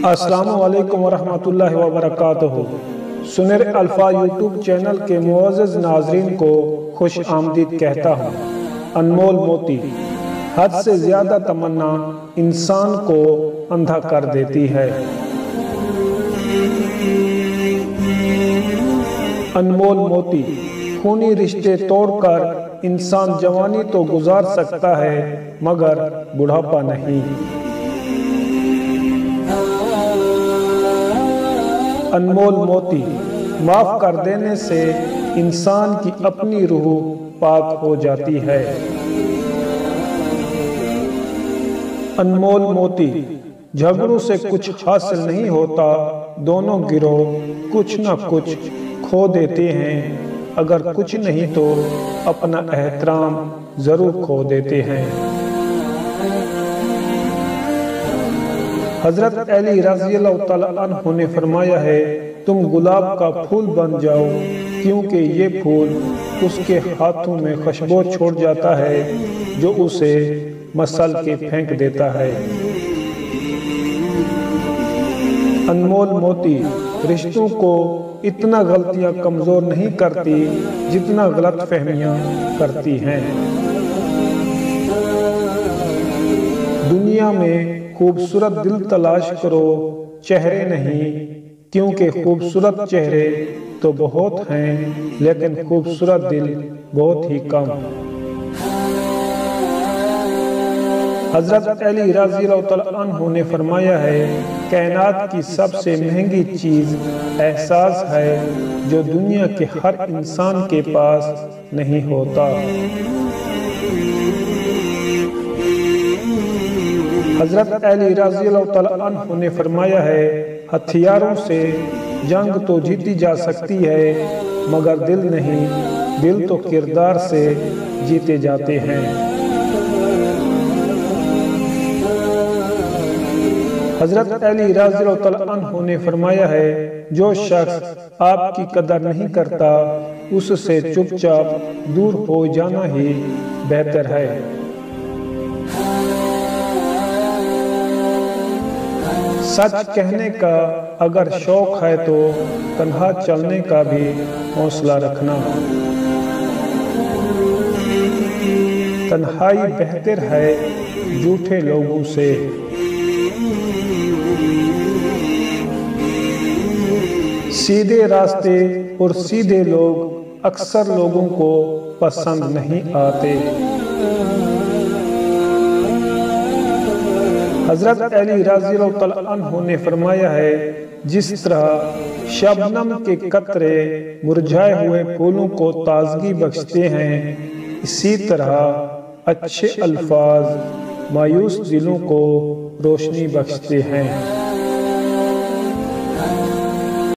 السلام علیکم ورحمۃ اللہ وبرکاتہ۔ سنر الفا یوٹیوب چینل کے معزز ناظرین کو خوش آمدید کہتا ہوں۔ انمول موتی، حد سے زیادہ تمنا انسان کو اندھا کر دیتی ہے۔ انمول موتی، خونی رشتے توڑ کر انسان جوانی تو گزار سکتا ہے مگر بڑھاپا نہیں۔ انمول موتی، معاف کر دینے سے انسان کی اپنی روح پاک ہو جاتی ہے۔ انمول موتی، جھگڑوں سے کچھ حاصل نہیں ہوتا، دونوں گروہ کچھ نہ کچھ کھو دیتے ہیں، اگر کچھ نہیں تو اپنا احترام ضرور کھو دیتے ہیں۔ حضرت علی رضی اللہ تعالیٰ عنہ نے فرمایا ہے، تم گلاب کا پھول بن جاؤ، کیونکہ یہ پھول اس کے ہاتھوں میں خوشبو چھوڑ جاتا ہے جو اسے مسل کے پھینک دیتا ہے۔ انمول موتی، رشتوں کو اتنا غلطیاں کمزور نہیں کرتی جتنا غلط فہمیاں کرتی ہیں۔ دنیا میں خوبصورت دل تلاش کرو، چہرے نہیں، کیونکہ خوبصورت چہرے تو بہت ہیں لیکن خوبصورت دل بہت ہی کم۔ حضرت علی رضی اللہ عنہ نے فرمایا ہے، کائنات کی سب سے مہنگی چیز احساس ہے جو دنیا کے ہر انسان کے پاس نہیں ہوتا۔ حضرت علی رضی اللہ عنہ نے فرمایا ہے، ہتھیاروں سے جنگ تو جیتی جا سکتی ہے مگر دل نہیں، دل تو کردار سے جیتے جاتے ہیں۔ حضرت علی رضی اللہ عنہ نے فرمایا ہے، جو شخص آپ کی قدر نہیں کرتا اس سے چپ چاپ دور ہو جانا ہی بہتر ہے۔ سچ کہنے کا اگر شوق ہے تو تنہا چلنے کا بھی حوصلہ رکھنا۔ تنہائی بہتر ہے جھوٹے لوگوں سے۔ سیدھے راستے اور سیدھے لوگ اکثر لوگوں کو پسند نہیں آتے۔ حضرت علی رضی اللہ عنہ نے فرمایا ہے، جس طرح شبنم کے قطرے مرجھائے ہوئے پھولوں کو تازگی بخشتے ہیں، اسی طرح اچھے الفاظ مایوس دلوں کو روشنی بخشتے ہیں۔